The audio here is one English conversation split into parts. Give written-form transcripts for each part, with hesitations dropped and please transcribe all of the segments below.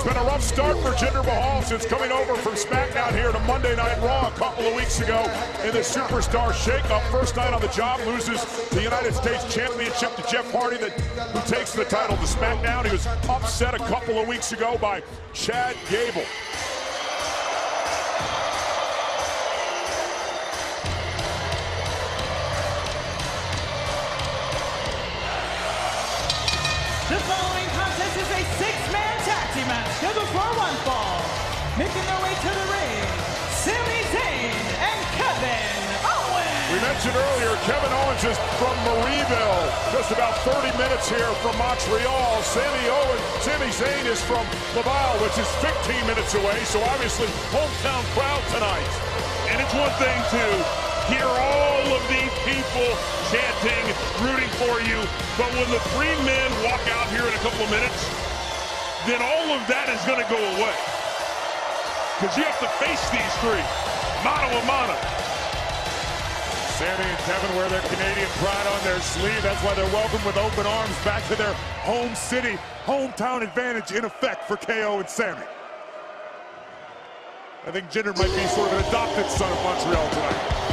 been a rough start for Jinder Mahal since coming over from SmackDown here to Monday Night Raw a couple of weeks ago in the Superstar Shakeup. First night on the job, loses the United States Championship to Jeff Hardy, who takes the title to SmackDown. He was upset a couple of weeks ago by Chad Gable. The following contest is a six-man tag team match scheduled for one fall. Making their way to the ring, Sami Zayn and Kevin Owens. We mentioned earlier, Kevin Owens is from Marieville, just about 30 minutes here from Montreal. Sami Zayn is from Laval, which is 15 minutes away, so obviously hometown crowd tonight. And it's one thing to hear all of these people chanting, rooting for you, but when the three men walk out here in a couple of minutes, then all of that is going to go away. Because you have to face these three, mano a mano. Sami and Kevin wear their Canadian pride on their sleeve. That's why they're welcomed with open arms back to their home city. Hometown advantage in effect for KO and Sami. I think Jinder might be sort of an adopted son of Montreal tonight.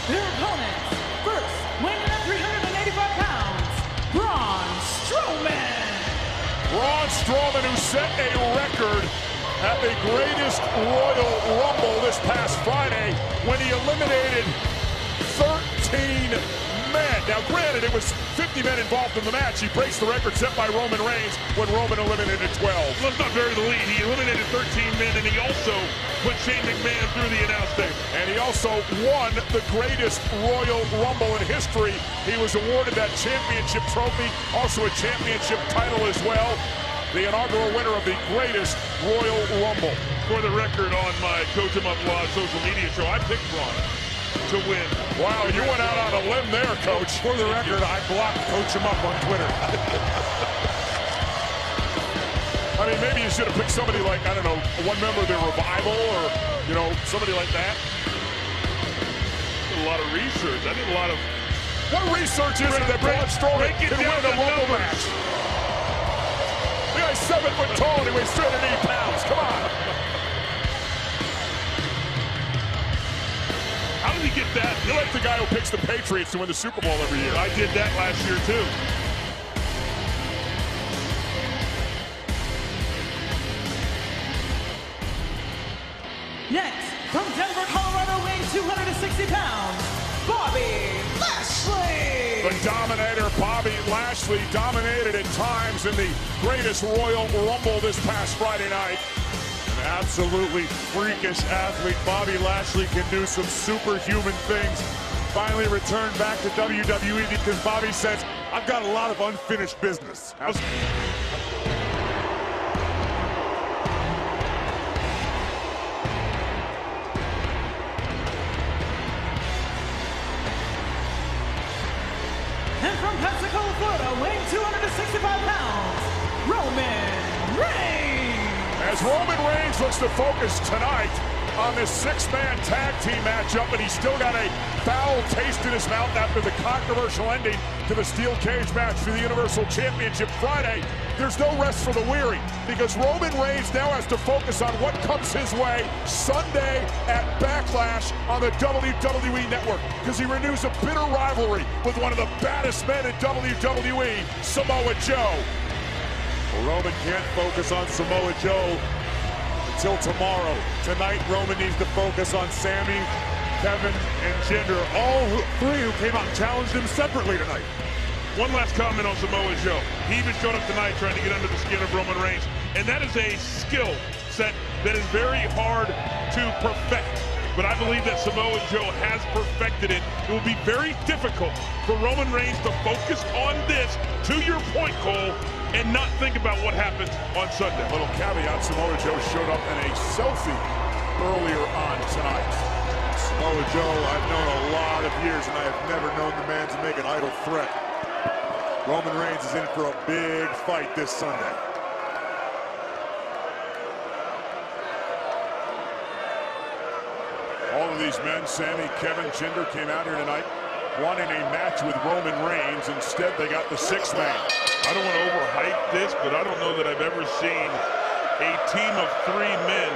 Their opponents, first, weighing in at 385 pounds, Braun Strowman. Braun Strowman, who set a record at the greatest Royal Rumble this past Friday when he eliminated 13 men. Now, granted, it was 50 men involved in the match. He breaks the record set by Roman Reigns when Roman eliminated 12. Let's not bury the lead. He eliminated 13 men, and he also put Shane McMahon through the announce table. And he also won the greatest Royal Rumble in history. He was awarded that championship trophy, also a championship title as well. The inaugural winner of the greatest Royal Rumble. For the record, on my Coach 'em Up Raw social media show, I picked Braun to win. Wow, you went out on a limb there, Coach. For the record, I blocked Coach 'em Up on Twitter. I mean, maybe you should have picked somebody like, I don't know, one member of the Revival or, you know, somebody like that. Did a lot of research. I did a lot of... What research is it that Braun Strowman can win a Rumble match? The guy's 7 foot tall and he weighs 380 pounds. Come on. How did he get that? You're like the guy who picks the Patriots to win the Super Bowl every year. I did that last year, too. Next, from Denver, Colorado, weighing 260 pounds, Bobby Lashley. The Dominator, Bobby Lashley, dominated at times in the greatest Royal Rumble this past Friday night. An absolutely freakish athlete. Bobby Lashley can do some superhuman things. Finally returned back to WWE because Bobby says, I've got a lot of unfinished business. And from Pensacola, Florida, weighing 265 pounds, Roman Reigns. As Roman Reigns looks to focus tonight on this six-man tag team matchup, and he's still got a foul taste in his mouth after the controversial ending to the steel cage match for the Universal Championship Friday. There's no rest for the weary, because Roman Reigns now has to focus on what comes his way Sunday at Backlash on the WWE Network, because he renews a bitter rivalry with one of the baddest men in WWE, Samoa Joe. Roman can't focus on Samoa Joe until tomorrow. Tonight, Roman needs to focus on Sami, Kevin, and Jinder, all three who came out and challenged him separately tonight. One last comment on Samoa Joe. He even showed up tonight trying to get under the skin of Roman Reigns. And that is a skill set that is very hard to perfect. But I believe that Samoa Joe has perfected it. It will be very difficult for Roman Reigns to focus on this, to your point, Cole, and not think about what happens on Sunday. Little caveat, Samoa Joe showed up in a selfie earlier on tonight. Samoa Joe, I've known a lot of years, and I have never known the man to make an idle threat. Roman Reigns is in for a big fight this Sunday. All of these men, Sami, Kevin, Jinder, came out here tonight wanting a match with Roman Reigns. Instead, they got the six-man. I don't want to overhype this, but I don't know that I've ever seen a team of three men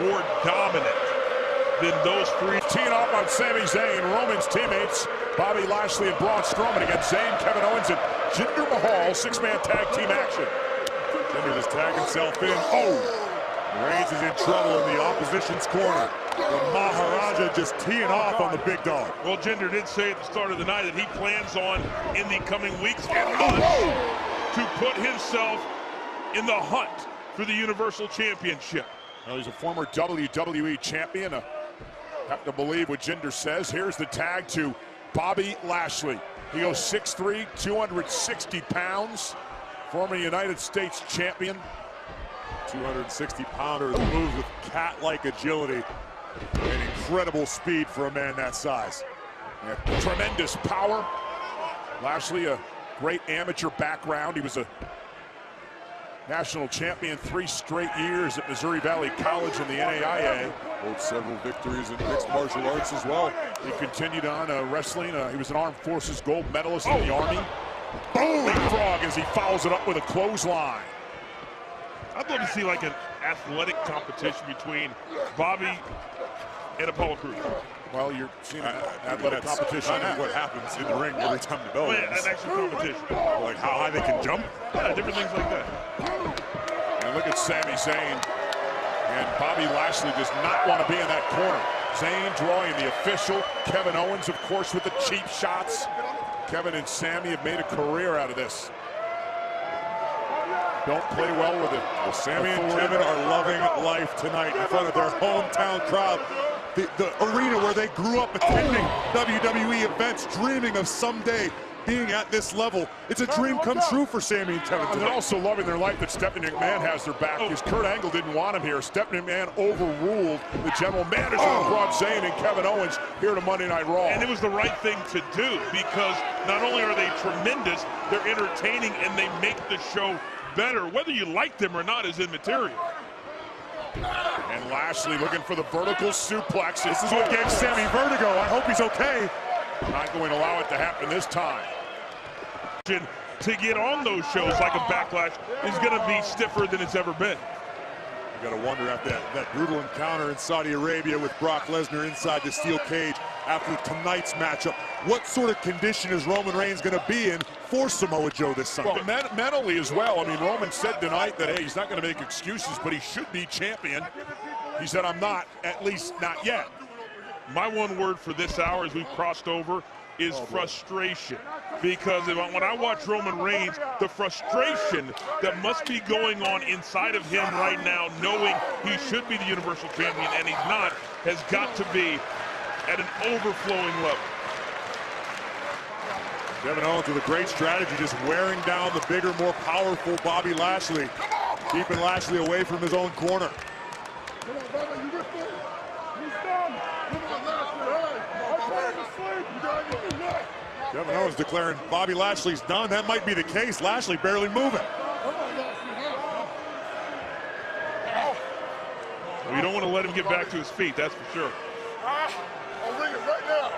more dominant than those three. Teeing off on Sami Zayn, Roman's teammates, Bobby Lashley and Braun Strowman against Zayn, Kevin Owens, and Jinder Mahal, six-man tag team action. Jinder just tagged himself in. Oh! Reigns is in trouble in the opposition's corner. The Maharaja just teeing off on the big dog. Well, Jinder did say at the start of the night that he plans on, in the coming weeks and months, to put himself in the hunt for the Universal Championship. Well, he's a former WWE champion. I have to believe what Jinder says. Here's the tag to Bobby Lashley. He goes 6'3", 260 pounds, former United States champion. 260-pounder that moves with cat-like agility and incredible speed for a man that size. Yeah, tremendous power. Lashley, a great amateur background. He was a national champion 3 straight years at Missouri Valley College in the NAIA. Holds several victories in mixed martial arts as well. He continued on wrestling. He was an Armed Forces gold medalist in the Army. Boom! Leapfrog as he follows it up with a clothesline. I'd love to see like an athletic competition between Bobby and Apollo Crews. Well, you're seeing an athletic competition. That's what happens in the ring every time you go. An actual competition. Like how high they can jump? Yeah, different things like that. And look at Sami Zayn. And Bobby Lashley does not want to be in that corner. Zayn drawing the official. Kevin Owens, of course, with the cheap shots. Kevin and Sami have made a career out of this. Don't play well with it. Well, Sami and Kevin are loving life tonight in front of their hometown crowd. The arena where they grew up attending WWE events, dreaming of someday being at this level. It's a dream come true for Sami and Kevin tonight. And they're also loving their life that Stephanie McMahon has their back, because Kurt Angle didn't want him here. Stephanie McMahon overruled the general manager and brought Zayn and Kevin Owens here to Monday Night Raw. And it was the right thing to do, because not only are they tremendous, they're entertaining and they make the show better. Whether you like them or not is immaterial. And Lashley looking for the vertical suplex. This is what gave Sami vertigo. I hope he's okay. Not going to allow it to happen this time. To get on those shows like a Backlash is going to be stiffer than it's ever been. You got to wonder after that brutal encounter in Saudi Arabia with Brock Lesnar inside the steel cage after tonight's matchup, what sort of condition is Roman Reigns going to be in for Samoa Joe this Sunday? Well, mentally as well. I mean, Roman said tonight that, hey, he's not going to make excuses, but he should be champion. He said, I'm not, at least not yet. My one word for this hour as we've crossed over is frustration. Because when I watch Roman Reigns, the frustration that must be going on inside of him right now, knowing he should be the Universal Champion and he's not, has got to be at an overflowing level. Kevin Owens with a great strategy, just wearing down the bigger, more powerful Bobby Lashley, keeping Lashley away from his own corner. Come on, brother, you with me? He's done. Come on, Lashley, hey, I'm trying to sleep. You gotta get me next. Kevin Owens declaring Bobby Lashley's done. That might be the case. Lashley barely moving. Well, you don't want to let him get back to his feet, that's for sure. I'll ring it right now.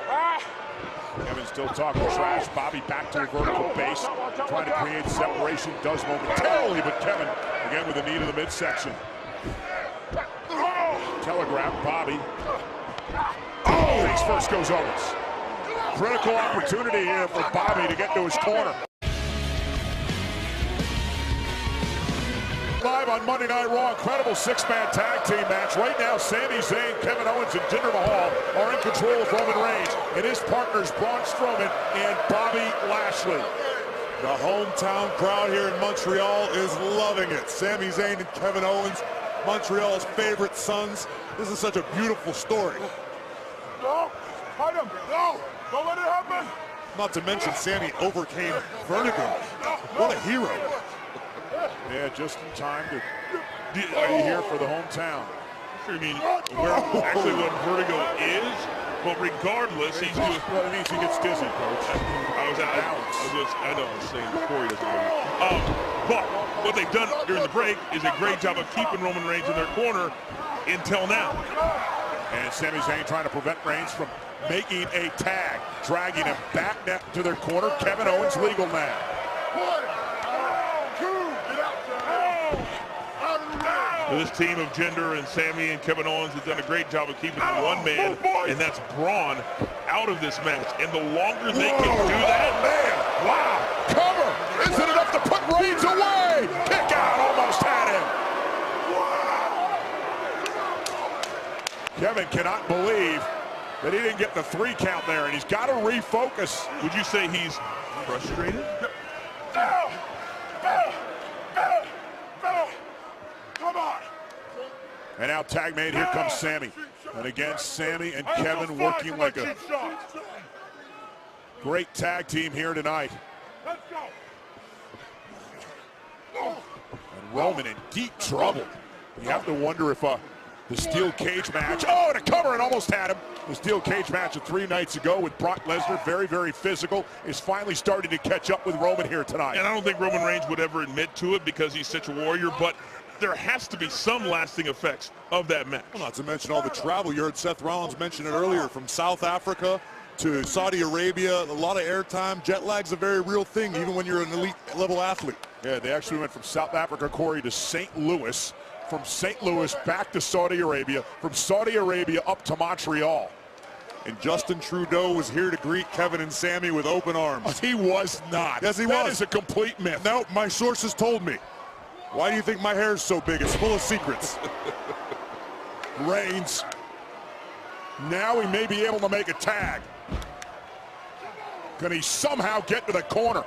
Kevin still talking trash. Bobby back to the vertical base, trying to create separation. Does momentarily, but Kevin again with the knee to the midsection. Telegraph Bobby. Oh, face first goes Owens. Critical opportunity here for Bobby to get to his corner. Live on Monday Night Raw, incredible six-man tag team match. Right now, Sami Zayn, Kevin Owens, and Jinder Mahal are in control of Roman Reigns and his partners Braun Strowman and Bobby Lashley. The hometown crowd here in Montreal is loving it. Sami Zayn and Kevin Owens, Montreal's favorite sons. This is such a beautiful story. No, fight him. No, don't let it happen. Not to mention Sami overcame vertigo. What a hero. Yeah, just in time to be here for the hometown. I mean, actually what vertigo is, but regardless, he's doing. Well, it means he gets dizzy, coach. I know I was saying before he doesn't know. But what they've done during the break is a great job of keeping Roman Reigns in their corner until now. And Sami Zayn trying to prevent Reigns from making a tag, dragging him back to their corner. Kevin Owens legal now. 1, 2, get out there. Out of the way. This team of Jinder and Sami and Kevin Owens has done a great job of keeping one man, and that's Braun, out of this match. And the longer they can do that, Man, wow, cover. Isn't enough to put Reigns away. Kick out, almost had him. Kevin cannot believe that he didn't get the 3 count there, and he's got to refocus. would you say he's frustrated? Come on. And now tag made, here comes Sami. And again, Sami and Kevin working like a great tag team here tonight. Let's go. And Roman in deep trouble. You have to wonder if the steel cage match, oh, and a cover, and almost had him. The steel cage match of 3 nights ago with Brock Lesnar, very, very physical, is finally starting to catch up with Roman here tonight. And I don't think Roman Reigns would ever admit to it because he's such a warrior, but there has to be some lasting effects of that match. Well, not to mention all the travel. You heard Seth Rollins mention it earlier, from South Africa to Saudi Arabia. A lot of airtime. Jet lag's a very real thing, even when you're an elite level athlete. Yeah, they actually went from South Africa, Corey, to St. Louis. From St. Louis back to Saudi Arabia. From Saudi Arabia up to Montreal. And Justin Trudeau was here to greet Kevin and Sami with open arms. He was not. Yes, he That was. is a complete myth. No, my sources told me. Why do you think my hair is so big? It's full of secrets. Reigns. Now he may be able to make a tag. Can he somehow get to the corner?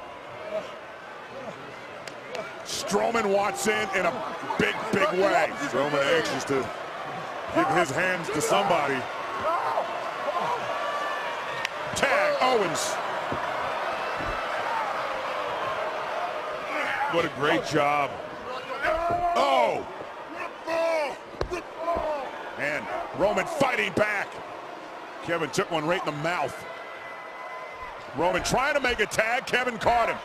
Strowman wants in a big, big way. Strowman anxious to give his hands to somebody. Tag, Owens. What a great job. Oh! And Roman fighting back. Kevin took one right in the mouth. Roman trying to make a tag. Kevin caught him.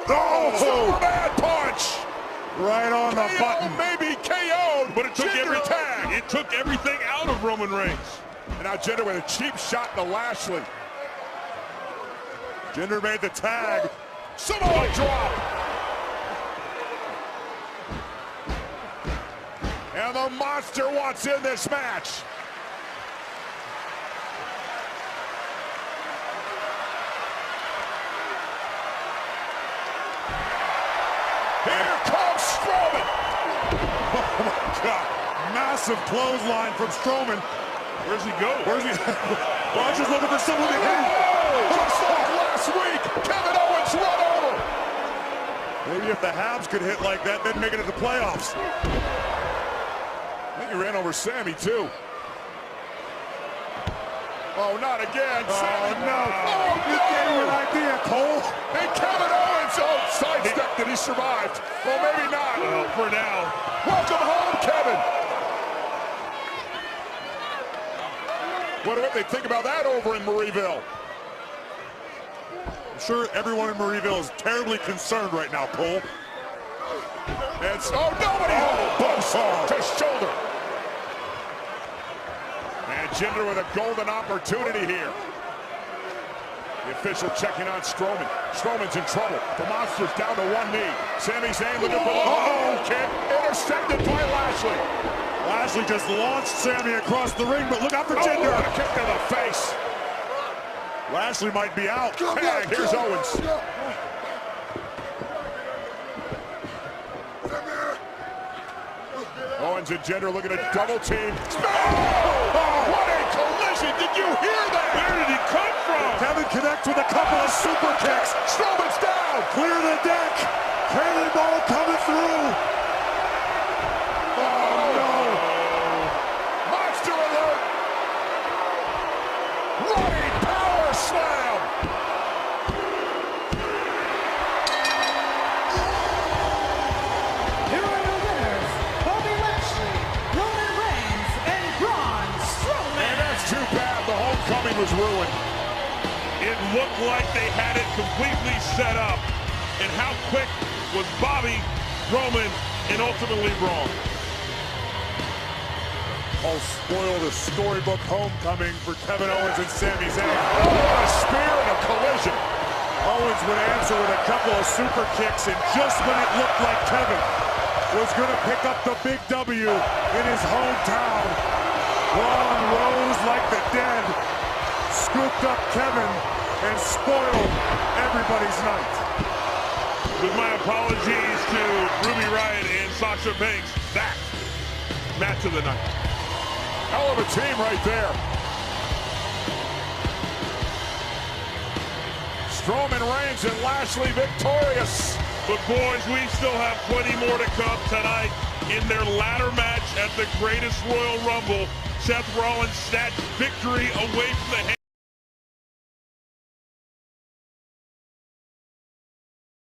Oh, Superman punch! Right on the button. Maybe KO'd, But it took Jinder tag. it took everything out of Roman Reigns. And now Jinder with a cheap shot to Lashley. Jinder made the tag. Samoa drop. And the monster wants in this match. Here comes Strowman. Oh my God. Massive clothesline from Strowman. Where's he go? Where's he? Roger's looking for someone to hit. Just like last week, Kevin Owens run over. Maybe if the Habs could hit like that, they'd make it to the playoffs. I think he ran over Sami too. Oh, not again. Sami. No. Oh, You gave me an idea, Cole. And Kevin Owens, sidestepped it. He survived. Well, maybe not. Well, for now. Welcome home, Kevin. What do they think about that over in Marieville? I'm sure everyone in Marieville is terribly concerned right now, Cole. It's, nobody. Both to shoulder. And Jinder with a golden opportunity here. The official checking on Strowman. Strowman's in trouble. The monster's down to one knee. Sami Zayn looking for the kick. Intercepted by Lashley. Lashley just launched Sami across the ring, but look out for Jinder. A kick to the face. Lashley might be out. Tag, here's Owens. Owens and Jinder looking at double team. Oh, what a collision. Did you hear that? Where did he come from? Kevin connects with a couple of super kicks. Strowman's down. Clear the deck. Cannonball coming through. Oh, no. Monster alert. Running power slam. Here are your winners, Bobby Lashley, Roman Reigns, and Braun Strowman. And that's too bad. The homecoming was ruined. It looked like they had it completely set up. And how quick was Bobby, Roman, and ultimately Braun? Oh, spoiled a storybook homecoming for Kevin Owens and Sami Zayn. Oh, what a spear and a collision. Owens would answer with a couple of super kicks, and just when it looked like Kevin was going to pick up the big W in his hometown, Braun rose like the dead, scooped up Kevin, and spoiled everybody's night. With my apologies to Ruby Riott and Sasha Banks, that match of the night. Hell of a team right there. Strowman, Reigns, and Lashley victorious. But boys, we still have plenty more to come tonight in their ladder match at the Greatest Royal Rumble. Seth Rollins snatched victory away from the